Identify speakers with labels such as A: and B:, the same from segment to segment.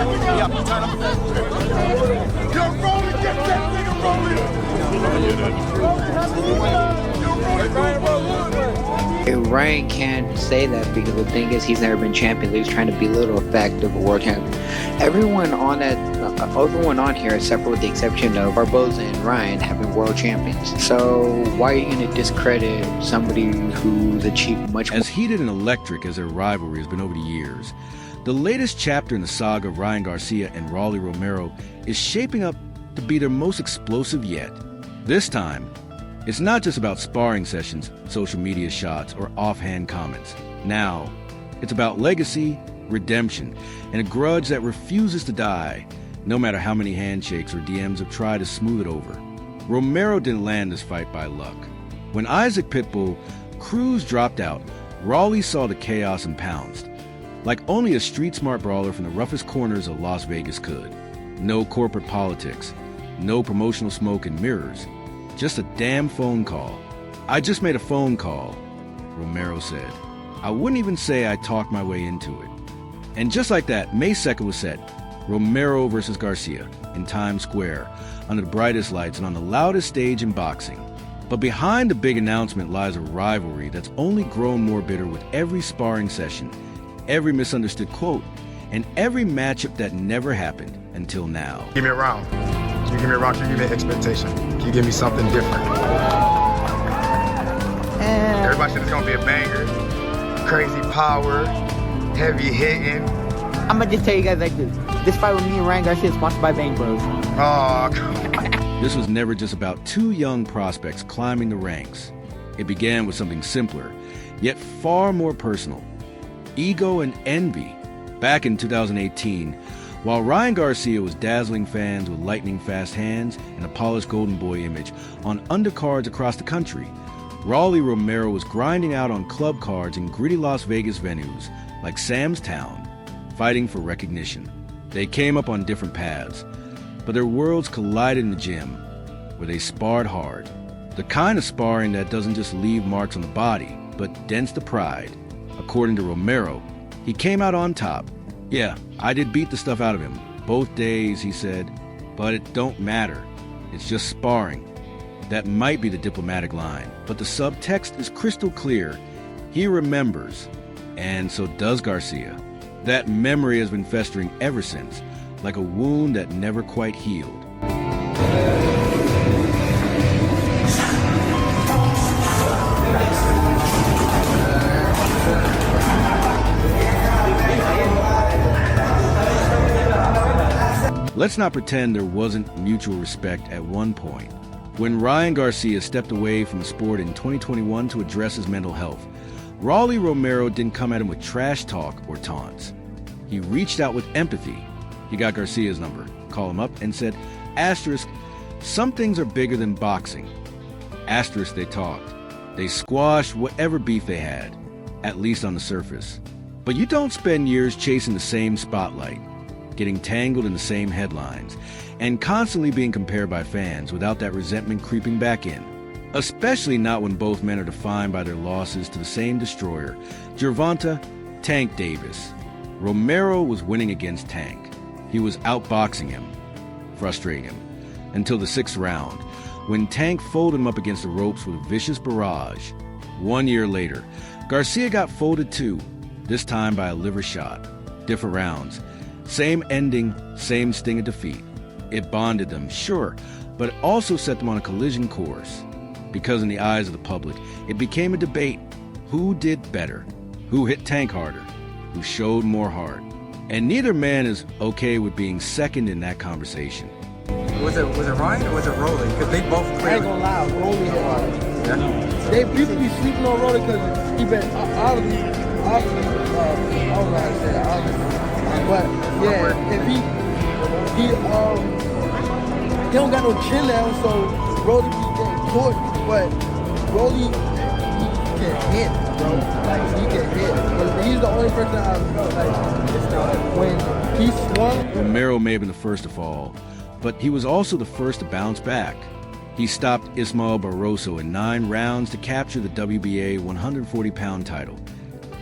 A: Yo, Rolly, get that nigga rolling.
B: Ryan can't say that because the thing is he's never been champion. He was trying to belittle the fact of a world champion. Everyone on here, except with the exception of Barboza and Ryan, have been world champions. So why are you going to discredit somebody who's achieved much more?
C: As heated and electric as their rivalry has been over the years, the latest chapter in the saga of Ryan Garcia and Rolly Romero is shaping up to be their most explosive yet. This time, it's not just about sparring sessions, social media shots, or offhand comments. Now, it's about legacy, redemption, and a grudge that refuses to die, no matter how many handshakes or DMs have tried to smooth it over. Romero didn't land this fight by luck. When Isaac Pitbull Cruz dropped out, Rolly saw the chaos and pounced, like only a street-smart brawler from the roughest corners of Las Vegas could. No corporate politics, no promotional smoke and mirrors, just a damn phone call. "I just made a phone call," Romero said. "I wouldn't even say I talked my way into it." And just like that, May 2nd was set. Romero versus Garcia in Times Square, under the brightest lights and on the loudest stage in boxing. But behind the big announcement lies a rivalry that's only grown more bitter with every sparring session, every misunderstood quote, and every matchup that never happened until now.
A: Give me a round. Can you give me a round? Can you give me an expectation? Can you give me something different? Everybody said it's gonna be a banger. Crazy power, heavy hitting.
D: I'm gonna just tell you guys like this. This fight with me and Ryan Garcia is sponsored by Bang Bros.
A: Oh, come on.
C: This was never just about two young prospects climbing the ranks. It began with something simpler, yet far more personal. Ego and envy. Back in 2018, while Ryan Garcia was dazzling fans with lightning-fast hands and a polished golden boy image on undercards across the country, Rolly Romero was grinding out on club cards in gritty Las Vegas venues like Sam's Town, fighting for recognition. They came up on different paths, but their worlds collided in the gym, where they sparred hard. The kind of sparring that doesn't just leave marks on the body, but dents the pride. According to Romero, he came out on top. "Yeah, I did beat the stuff out of him. Both days," he said, "but it don't matter. It's just sparring." That might be the diplomatic line, but the subtext is crystal clear. He remembers, and so does Garcia. That memory has been festering ever since, like a wound that never quite healed. Let's not pretend there wasn't mutual respect at one point. When Ryan Garcia stepped away from the sport in 2021 to address his mental health, Rolly Romero didn't come at him with trash talk or taunts. He reached out with empathy. He got Garcia's number, called him up, and said, asterisk, "Some things are bigger than boxing." Asterisk, they talked. They squashed whatever beef they had, at least on the surface. But you don't spend years chasing the same spotlight, getting tangled in the same headlines, and constantly being compared by fans without that resentment creeping back in. Especially not when both men are defined by their losses to the same destroyer, Gervonta Tank Davis. Romero was winning against Tank. He was outboxing him, frustrating him, until the 6th round, when Tank folded him up against the ropes with a vicious barrage. 1 year later, Garcia got folded too, this time by a liver shot. Different rounds. Same ending, same sting of defeat. It bonded them, sure, but it also set them on a collision course. Because in the eyes of the public, it became a debate. Who did better? Who hit Tank harder? Who showed more heart? And neither man is okay with being second in that conversation.
E: Was it Ryan or was it Rolly? Because they both clearly...
F: I ain't gonna lie, Rolly hit hard.
E: Yeah.
F: They people be sleeping on Rolly because he been obviously, I don't know how to say that, obviously. But yeah, if he don't got no chin now, so Rolly be getting caught. But Rolly, he can hit, bro. Like, he can hit. But he's the only person when he swung.
C: Romero may have been the first to fall, but he was also the first to bounce back. He stopped Ismael Barroso in 9 rounds to capture the WBA 140-pound title,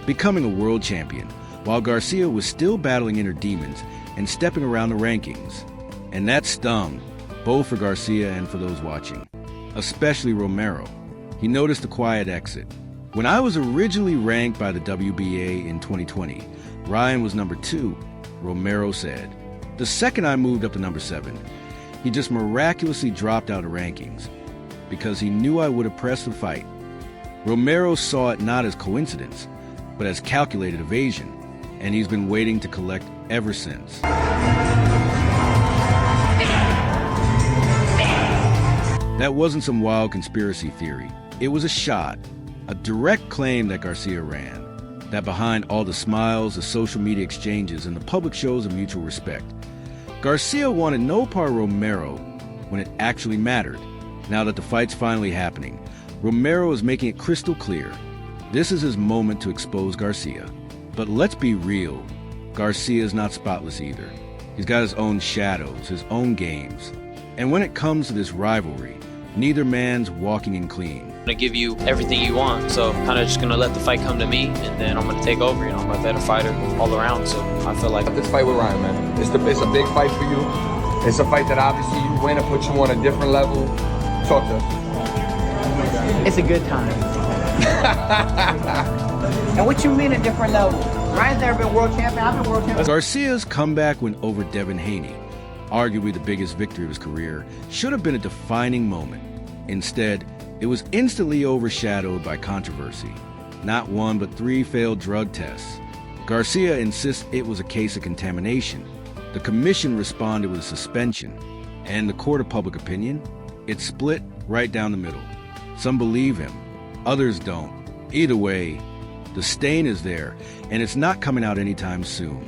C: becoming a world champion, while Garcia was still battling inner demons and stepping around the rankings. And that stung, both for Garcia and for those watching, especially Romero. He noticed the quiet exit. When I was originally ranked by the WBA in 2020, Ryan was number 2, Romero said. The second I moved up to number 7, he just miraculously dropped out of rankings because he knew I would have pressed the fight. Romero saw it not as coincidence, but as calculated evasion, and he's been waiting to collect ever since. That wasn't some wild conspiracy theory. It was a shot, a direct claim that Garcia ran, that behind all the smiles, the social media exchanges, and the public shows of mutual respect, Garcia wanted no part of Romero when it actually mattered. Now that the fight's finally happening, Romero is making it crystal clear. This is his moment to expose Garcia. But let's be real, Garcia is not spotless either. He's got his own shadows, his own games. And when it comes to this rivalry, neither man's walking in clean.
G: I'm gonna give you everything you want, so kind of just gonna let the fight come to me, and then I'm gonna take over. You know, I'm a better fighter all around, so I feel like
H: this fight with Ryan, man. It's a big fight for you. It's a fight that obviously you win and put you on a different level. Talk to us.
D: It's a good time. And what you mean a different level? Ryan's never been world champion. I've been world champion.
C: Garcia's comeback went over Devin Haney, arguably the biggest victory of his career, should have been a defining moment. Instead, it was instantly overshadowed by controversy. Not 1, but 3 failed drug tests. Garcia insists it was a case of contamination. The commission responded with a suspension. And the court of public opinion? It split right down the middle. Some believe him, others don't. Either way, the stain is there, and it's not coming out anytime soon.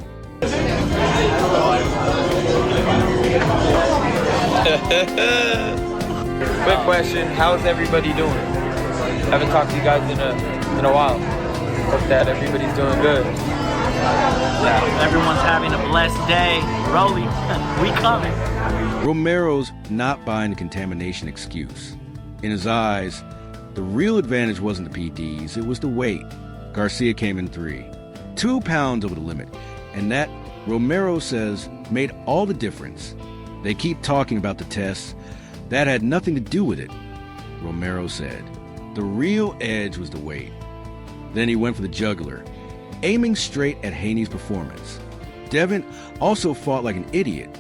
G: quick question, how's everybody doing? Haven't talked to you guys in a while. Hope that everybody's doing good.
I: Yeah, everyone's having a blessed day. Rolly, we coming.
C: Romero's not buying the contamination excuse. In his eyes, the real advantage wasn't the PDs, it was the weight. Garcia came in 3, 2 pounds over the limit, and that, Romero says, made all the difference. They keep talking about the tests. That had nothing to do with it, Romero said. The real edge was the weight. Then he went for the jugular, aiming straight at Haney's performance. Devin also fought like an idiot,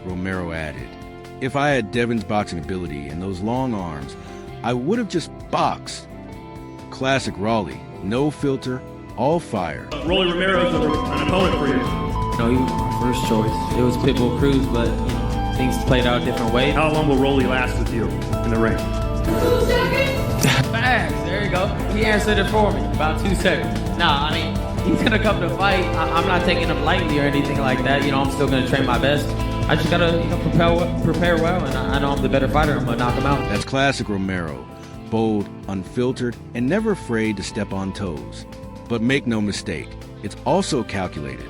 C: Romero added. If I had Devin's boxing ability and those long arms, I would have just boxed. Classic Rolly, no filter, all fire.
J: Rolly Romero is an opponent for you.
K: No, he was my first choice. It was Pitbull Cruz, but things played out a different way.
J: How long will Rolly last with you in the ring?
K: 2 seconds. Facts. There you go. He answered it for me. About 2 seconds. Nah, I mean, he's gonna come to fight. I'm not taking him lightly or anything like that. You know, I'm still gonna train my best. I just gotta, prepare well, and I know I'm the better fighter. I'm gonna knock him out.
C: That's classic Romero. Bold, unfiltered, and never afraid to step on toes. But make no mistake, it's also calculated.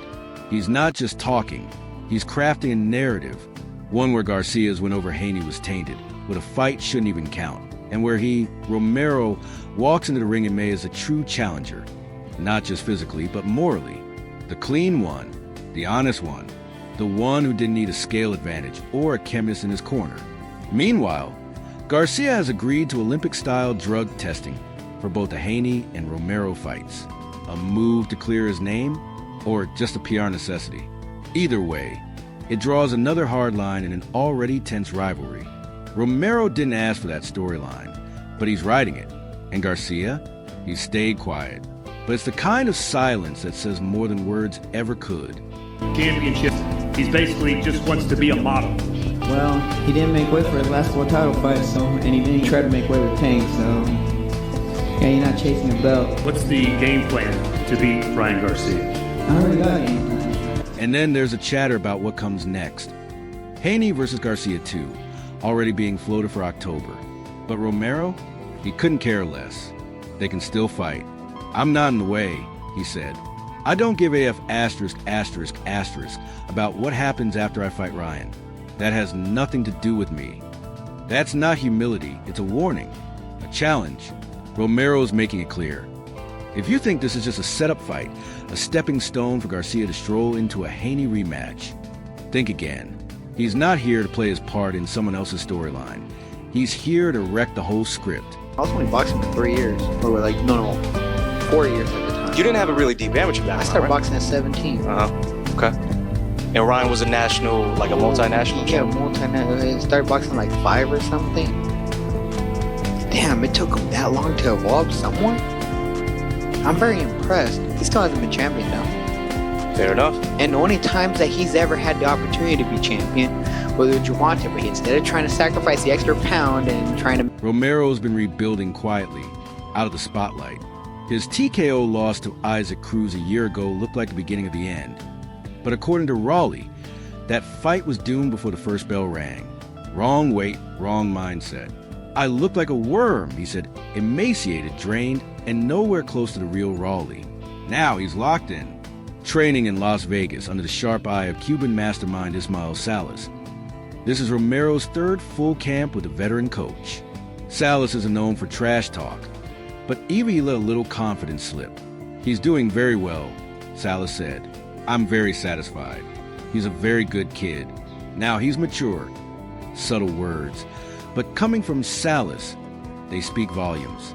C: He's not just talking, he's crafting a narrative. One where Garcia's win over Haney was tainted, where the fight shouldn't even count, and where he, Romero, walks into the ring in May as a true challenger. Not just physically, but morally. The clean one, the honest one, the one who didn't need a scale advantage or a chemist in his corner. Meanwhile, Garcia has agreed to Olympic-style drug testing for both the Haney and Romero fights. A move to clear his name, or just a PR necessity? Either way, it draws another hard line in an already tense rivalry. Romero didn't ask for that storyline, but he's writing it. And Garcia? He's stayed quiet. But it's the kind of silence that says more than words ever could.
J: Championship. He's basically just wants to be a model.
K: Well, he didn't make way for his last 4 title fights, and he didn't try to make way with Tank, so yeah, you're not chasing a belt.
J: What's the game plan to beat Ryan Garcia?
K: I already got a game plan.
C: And then there's a chatter about what comes next. Haney versus Garcia 2, already being floated for October. But Romero, he couldn't care less. They can still fight. I'm not in the way, he said. I don't give AF asterisk about what happens after I fight Ryan. That has nothing to do with me. That's not humility, it's a warning, a challenge. Romero's making it clear. If you think this is just a setup fight, a stepping stone for Garcia to stroll into a Haney rematch, think again. He's not here to play his part in someone else's storyline. He's here to wreck the whole script.
B: I was only boxing for 3 years. Or like, no, 4 years at the time.
L: You didn't have a really deep amateur background,
B: I started
L: right?
B: boxing at 17.
L: Okay. And Ryan was a national, like a multinational
B: Yeah,
L: champ?
B: multinational. I started boxing like 5 or something. Damn, it took him that long to evolve somewhat. I'm very impressed. He still hasn't been champion though.
L: Fair enough.
B: And the only times that he's ever had the opportunity to be champion was with Javante, but instead of trying to sacrifice the extra pound and trying to...
C: Romero's been rebuilding quietly, out of the spotlight. His TKO loss to Isaac Cruz a year ago looked like the beginning of the end. But according to Rolly, that fight was doomed before the first bell rang. Wrong weight, wrong mindset. I looked like a worm, he said, emaciated, drained, and nowhere close to the real Rolly. Now he's locked in, training in Las Vegas under the sharp eye of Cuban mastermind Ismael Salas. This is Romero's third full camp with a veteran coach. Salas isn't known for trash talk, but even he let a little confidence slip. He's doing very well, Salas said. I'm very satisfied. He's a very good kid. Now he's mature. Subtle words. But coming from Salas, they speak volumes.